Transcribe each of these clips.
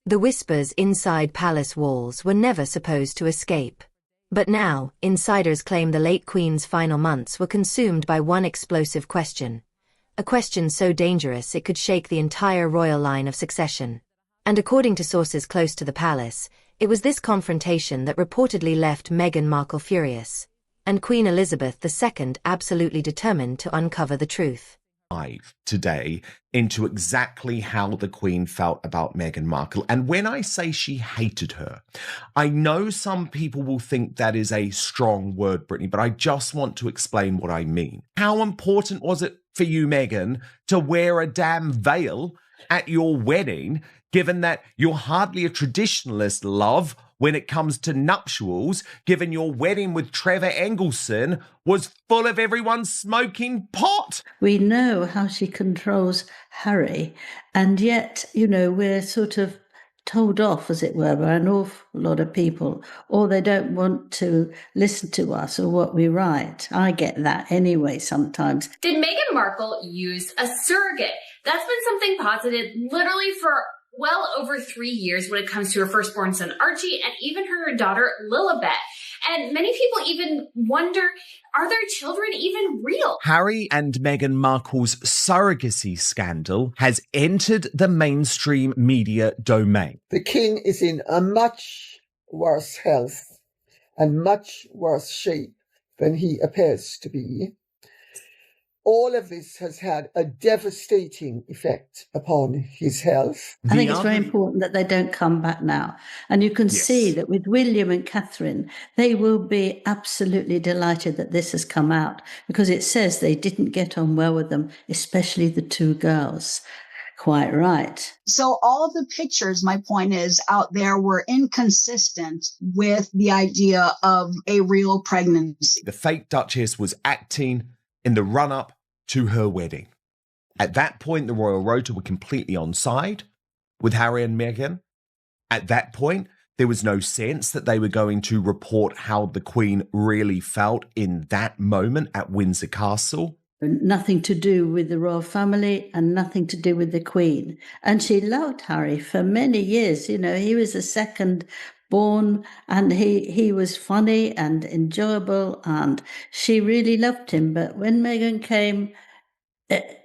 The whispers inside palace walls were never supposed to escape. But now, insiders claim the late Queen's final months were consumed by one explosive question. A question so dangerous it could shake the entire royal line of succession. And according to sources close to the palace, it was this confrontation that reportedly left Meghan Markle furious, and Queen Elizabeth II absolutely determined to uncover the truth. Today into exactly how the Queen felt about Meghan Markle. And when I say she hated her, I know some people will think that is a strong word, Brittany, but I just want to explain what I mean. How important was it for you, Meghan, to wear a damn veil at your wedding, given that you're hardly a traditionalist, love, when it comes to nuptials, given your wedding with Trevor Engelson was full of everyone smoking pot? We know how she controls Harry, and yet, we're sort of told off, as it were, by an awful lot of people, or they don't want to listen to us or what we write. I get that anyway sometimes. Did Meghan Markle use a surrogate? That's been something posited literally for well over 3 years when it comes to her firstborn son, Archie, and even her daughter, Lilibet. And many people even wonder, are their children even real? Harry and Meghan Markle's surrogacy scandal has entered the mainstream media domain. The king is in a much worse health and much worse shape than he appears to be. All of this has had a devastating effect upon his health. I think it's very important that they don't come back now. And you can see that with William and Catherine, they will be absolutely delighted that this has come out, because it says they didn't get on well with them, especially the two girls. Quite right. So all of the pictures, my point is, out there were inconsistent with the idea of a real pregnancy. The fake Duchess was acting in the run-up to her wedding. At that point, the Royal Rota were completely on side with Harry and Meghan. At that point, there was no sense that they were going to report how the Queen really felt in that moment at Windsor Castle. Nothing to do with the royal family and nothing to do with the Queen. And she loved Harry for many years. He was the second born, and he was funny and enjoyable, and she really loved him. But when Meghan came,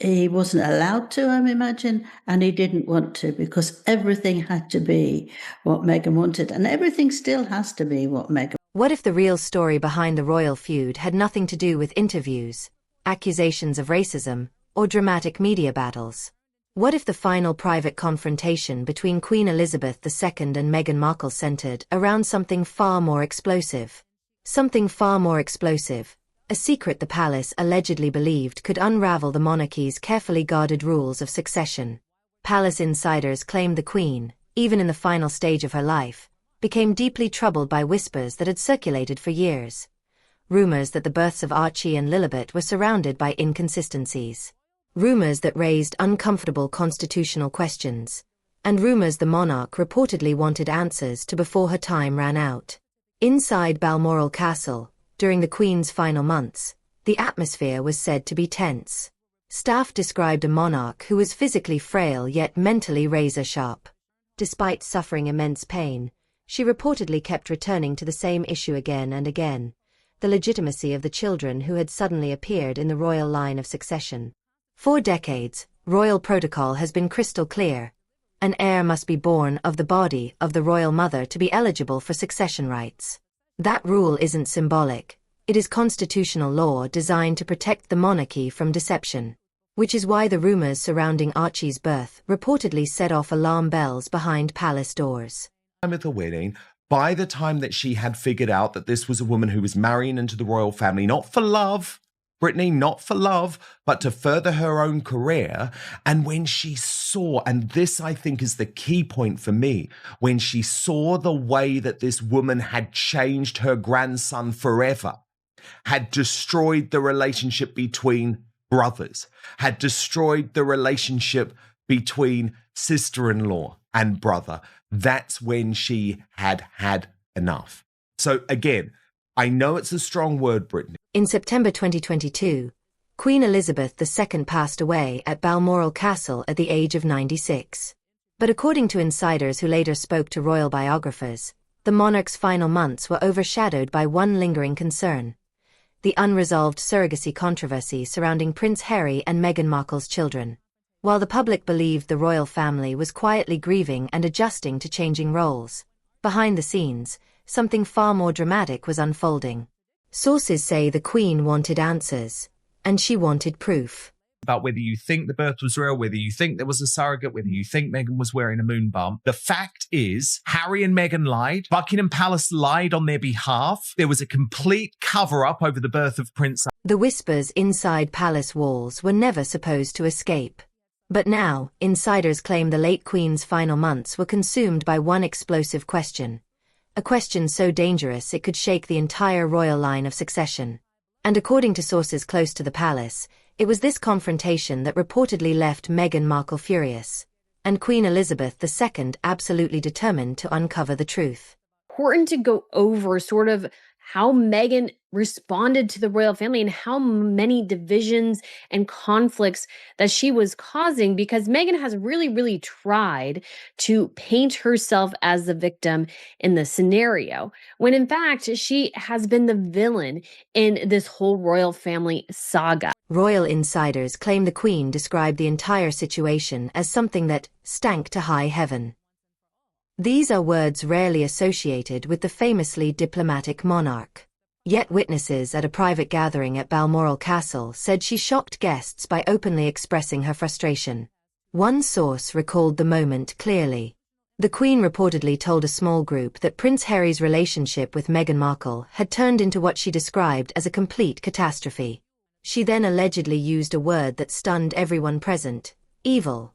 he wasn't allowed to, I imagine, and he didn't want to, because everything had to be what Meghan wanted, and everything still has to be what Meghan. What if the real story behind the royal feud had nothing to do with interviews, accusations of racism, or dramatic media battles? What if the final private confrontation between Queen Elizabeth II and Meghan Markle centered around something far more explosive? Something far more explosive, a secret the palace allegedly believed could unravel the monarchy's carefully guarded rules of succession. Palace insiders claimed the Queen, even in the final stage of her life, became deeply troubled by whispers that had circulated for years. Rumors that the births of Archie and Lilibet were surrounded by inconsistencies. Rumors that raised uncomfortable constitutional questions, and rumors the monarch reportedly wanted answers to before her time ran out. Inside Balmoral Castle, during the Queen's final months, the atmosphere was said to be tense. Staff described a monarch who was physically frail yet mentally razor-sharp. Despite suffering immense pain, she reportedly kept returning to the same issue again and again: the legitimacy of the children who had suddenly appeared in the royal line of succession. For decades, royal protocol has been crystal clear. An heir must be born of the body of the royal mother to be eligible for succession rights. That rule isn't symbolic. It is constitutional law designed to protect the monarchy from deception. Which is why the rumors surrounding Archie's birth reportedly set off alarm bells behind palace doors. At the wedding, by the time that she had figured out that this was a woman who was marrying into the royal family, not for love, Brittany, not for love, but to further her own career. And when she saw, and this I think is the key point for me, when she saw the way that this woman had changed her grandson forever, had destroyed the relationship between brothers, had destroyed the relationship between sister-in-law and brother, that's when she had had enough. So again, I know it's a strong word, Brittany. In September 2022, Queen Elizabeth II passed away at Balmoral Castle at the age of 96. But according to insiders who later spoke to royal biographers, the monarch's final months were overshadowed by one lingering concern: the unresolved surrogacy controversy surrounding Prince Harry and Meghan Markle's children. While the public believed the royal family was quietly grieving and adjusting to changing roles, behind the scenes, something far more dramatic was unfolding. Sources say the Queen wanted answers, and she wanted proof. About whether you think the birth was real, whether you think there was a surrogate, whether you think Meghan was wearing a moon bump. The fact is, Harry and Meghan lied. Buckingham Palace lied on their behalf. There was a complete cover-up over the birth of Prince. The whispers inside palace walls were never supposed to escape. But now, insiders claim the late Queen's final months were consumed by one explosive question. A question so dangerous it could shake the entire royal line of succession. And according to sources close to the palace, it was this confrontation that reportedly left Meghan Markle furious, and Queen Elizabeth II absolutely determined to uncover the truth. Important to go over sort of how Meghan responded to the royal family and how many divisions and conflicts that she was causing, because Meghan has really tried to paint herself as the victim in the scenario, when in fact she has been the villain in this whole royal family saga. Royal insiders claim the Queen described the entire situation as something that stank to high heaven. These are words rarely associated with the famously diplomatic monarch. Yet witnesses at a private gathering at Balmoral Castle said she shocked guests by openly expressing her frustration. One source recalled the moment clearly. The Queen reportedly told a small group that Prince Harry's relationship with Meghan Markle had turned into what she described as a complete catastrophe. She then allegedly used a word that stunned everyone present: evil.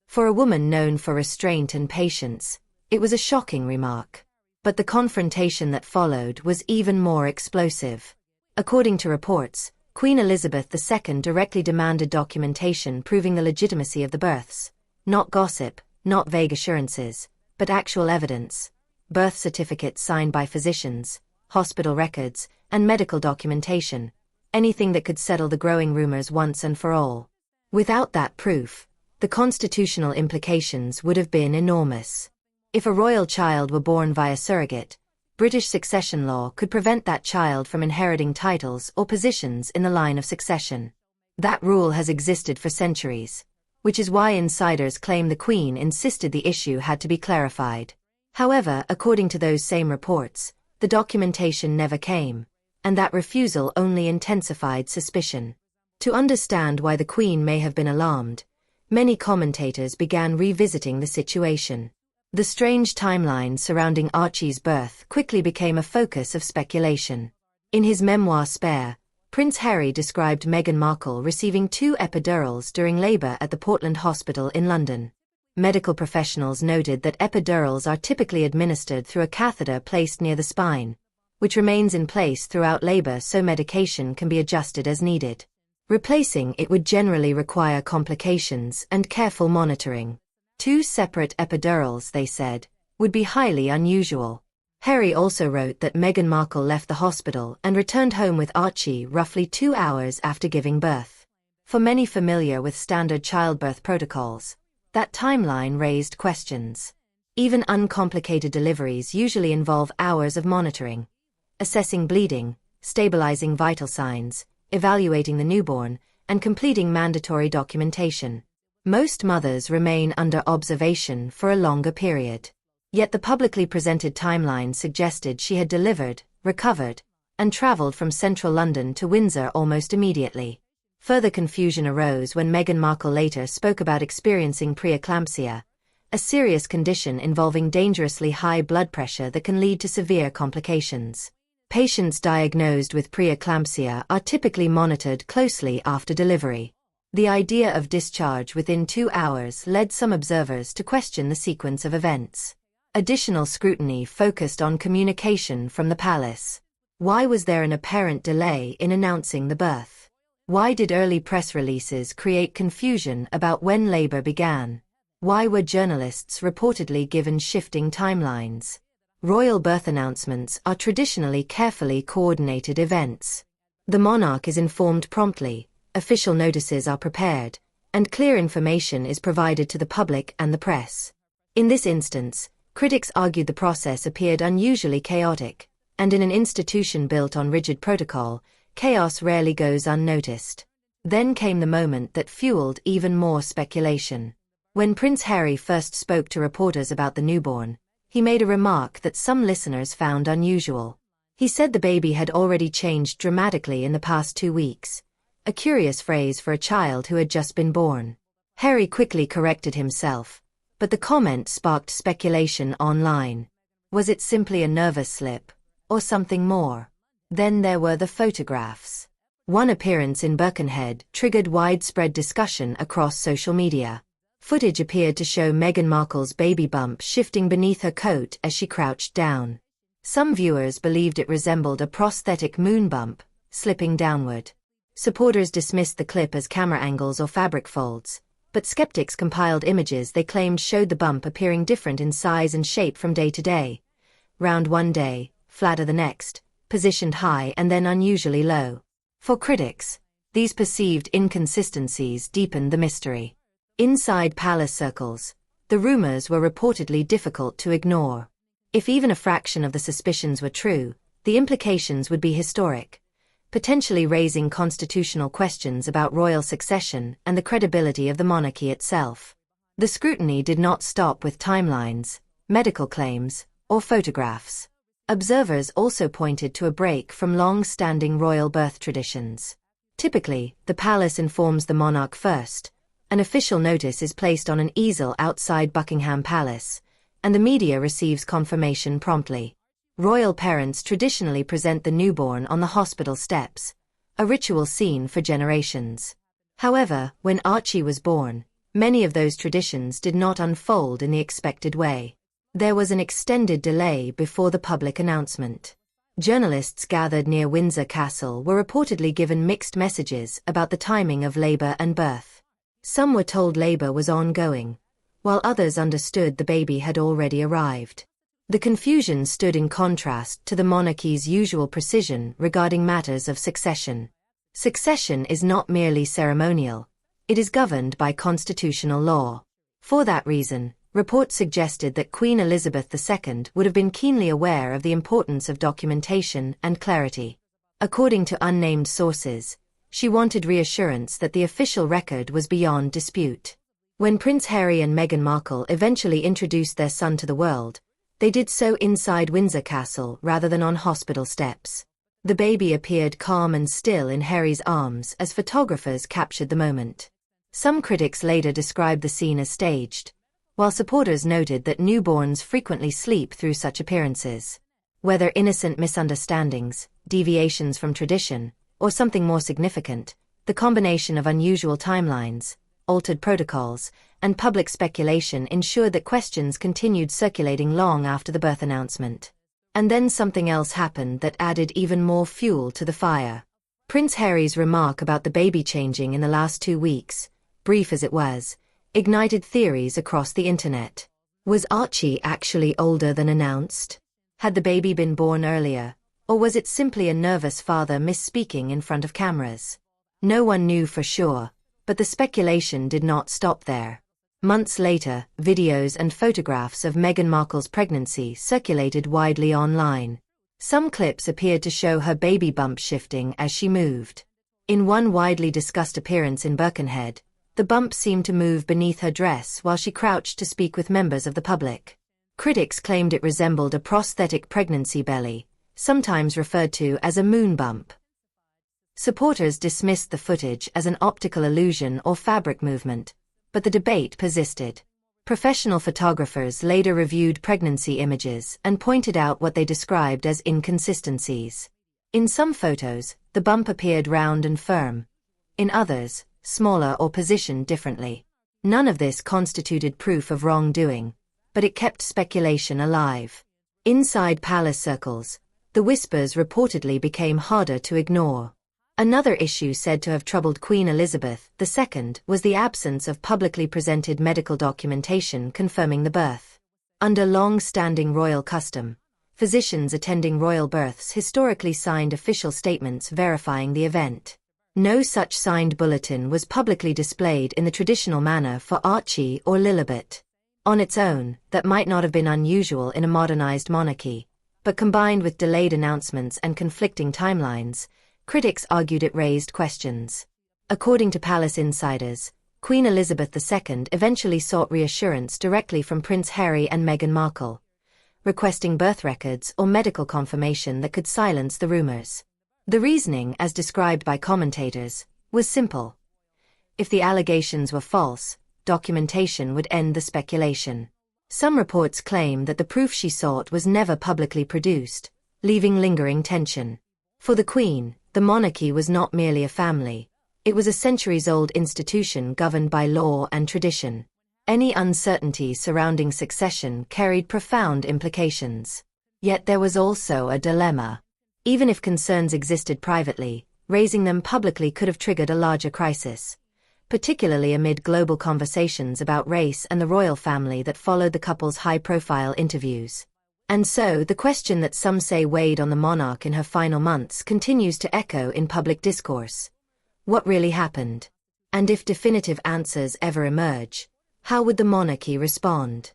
For a woman known for restraint and patience, it was a shocking remark. But the confrontation that followed was even more explosive. According to reports, Queen Elizabeth II directly demanded documentation proving the legitimacy of the births. Not gossip, not vague assurances, but actual evidence. Birth certificates signed by physicians, hospital records, and medical documentation. Anything that could settle the growing rumors once and for all. Without that proof, the constitutional implications would have been enormous. If a royal child were born via surrogate, British succession law could prevent that child from inheriting titles or positions in the line of succession. That rule has existed for centuries, which is why insiders claim the Queen insisted the issue had to be clarified. However, according to those same reports, the documentation never came, and that refusal only intensified suspicion. To understand why the Queen may have been alarmed, many commentators began revisiting the situation. The strange timeline surrounding Archie's birth quickly became a focus of speculation. In his memoir Spare, Prince Harry described Meghan Markle receiving 2 epidurals during labor at the Portland Hospital in London. Medical professionals noted that epidurals are typically administered through a catheter placed near the spine, which remains in place throughout labor so medication can be adjusted as needed. Replacing it would generally require complications and careful monitoring. 2 separate epidurals, they said, would be highly unusual. Harry also wrote that Meghan Markle left the hospital and returned home with Archie roughly 2 hours after giving birth. For many familiar with standard childbirth protocols, that timeline raised questions. Even uncomplicated deliveries usually involve hours of monitoring, assessing bleeding, stabilizing vital signs, evaluating the newborn, and completing mandatory documentation. Most mothers remain under observation for a longer period. Yet the publicly presented timeline suggested she had delivered, recovered, and traveled from central London to Windsor almost immediately. Further confusion arose when Meghan Markle later spoke about experiencing preeclampsia, a serious condition involving dangerously high blood pressure that can lead to severe complications. Patients diagnosed with preeclampsia are typically monitored closely after delivery. The idea of discharge within 2 hours led some observers to question the sequence of events. Additional scrutiny focused on communication from the palace. Why was there an apparent delay in announcing the birth? Why did early press releases create confusion about when labor began? Why were journalists reportedly given shifting timelines? Royal birth announcements are traditionally carefully coordinated events. The monarch is informed promptly, official notices are prepared, and clear information is provided to the public and the press. In this instance, critics argued the process appeared unusually chaotic, and in an institution built on rigid protocol, chaos rarely goes unnoticed. Then came the moment that fueled even more speculation. When Prince Harry first spoke to reporters about the newborn, he made a remark that some listeners found unusual. He said the baby had already changed dramatically in the past 2 weeks, a curious phrase for a child who had just been born. Harry quickly corrected himself, but the comment sparked speculation online. Was it simply a nervous slip, or something more? Then there were the photographs. One appearance in Birkenhead triggered widespread discussion across social media. Footage appeared to show Meghan Markle's baby bump shifting beneath her coat as she crouched down. Some viewers believed it resembled a prosthetic moon bump, slipping downward. Supporters dismissed the clip as camera angles or fabric folds, but skeptics compiled images they claimed showed the bump appearing different in size and shape from day to day. Round one day, flatter the next, positioned high and then unusually low. For critics, these perceived inconsistencies deepened the mystery. Inside palace circles, the rumors were reportedly difficult to ignore. If even a fraction of the suspicions were true, the implications would be historic, potentially raising constitutional questions about royal succession and the credibility of the monarchy itself. The scrutiny did not stop with timelines, medical claims, or photographs. Observers also pointed to a break from long-standing royal birth traditions. Typically, the palace informs the monarch first. An official notice is placed on an easel outside Buckingham Palace, and the media receives confirmation promptly. Royal parents traditionally present the newborn on the hospital steps, a ritual seen for generations. However, when Archie was born, many of those traditions did not unfold in the expected way. There was an extended delay before the public announcement. Journalists gathered near Windsor Castle were reportedly given mixed messages about the timing of labor and birth. Some were told labor was ongoing, while others understood the baby had already arrived. The confusion stood in contrast to the monarchy's usual precision regarding matters of succession. Succession is not merely ceremonial, it is governed by constitutional law. For that reason, reports suggested that Queen Elizabeth II would have been keenly aware of the importance of documentation and clarity. According to unnamed sources, she wanted reassurance that the official record was beyond dispute. When Prince Harry and Meghan Markle eventually introduced their son to the world, they did so inside Windsor Castle rather than on hospital steps. The baby appeared calm and still in Harry's arms as photographers captured the moment. Some critics later described the scene as staged, while supporters noted that newborns frequently sleep through such appearances. Whether innocent misunderstandings, deviations from tradition, or something more significant, the combination of unusual timelines, altered protocols, and public speculation ensured that questions continued circulating long after the birth announcement. And then something else happened that added even more fuel to the fire. Prince Harry's remark about the baby changing in the last 2 weeks, brief as it was, ignited theories across the internet. Was Archie actually older than announced? Had the baby been born earlier? Or was it simply a nervous father misspeaking in front of cameras? No one knew for sure, but the speculation did not stop there. Months later, videos and photographs of Meghan Markle's pregnancy circulated widely online. Some clips appeared to show her baby bump shifting as she moved. In one widely discussed appearance in Birkenhead, the bump seemed to move beneath her dress while she crouched to speak with members of the public. Critics claimed it resembled a prosthetic pregnancy belly, sometimes referred to as a moon bump. Supporters dismissed the footage as an optical illusion or fabric movement, but the debate persisted. Professional photographers later reviewed pregnancy images and pointed out what they described as inconsistencies. In some photos, the bump appeared round and firm. In others, smaller or positioned differently. None of this constituted proof of wrongdoing, but it kept speculation alive. Inside palace circles, the whispers reportedly became harder to ignore. Another issue said to have troubled Queen Elizabeth II was the absence of publicly presented medical documentation confirming the birth. Under long-standing royal custom, physicians attending royal births historically signed official statements verifying the event. No such signed bulletin was publicly displayed in the traditional manner for Archie or Lilibet. On its own, that might not have been unusual in a modernized monarchy, but combined with delayed announcements and conflicting timelines, critics argued it raised questions. According to palace insiders, Queen Elizabeth II eventually sought reassurance directly from Prince Harry and Meghan Markle, requesting birth records or medical confirmation that could silence the rumors. The reasoning, as described by commentators, was simple. If the allegations were false, documentation would end the speculation. Some reports claim that the proof she sought was never publicly produced, leaving lingering tension. For the Queen, the monarchy was not merely a family. It was a centuries-old institution governed by law and tradition. Any uncertainty surrounding succession carried profound implications. Yet there was also a dilemma. Even if concerns existed privately, raising them publicly could have triggered a larger crisis, particularly amid global conversations about race and the royal family that followed the couple's high-profile interviews. And so, the question that some say weighed on the monarch in her final months continues to echo in public discourse. What really happened? And if definitive answers ever emerge, how would the monarchy respond?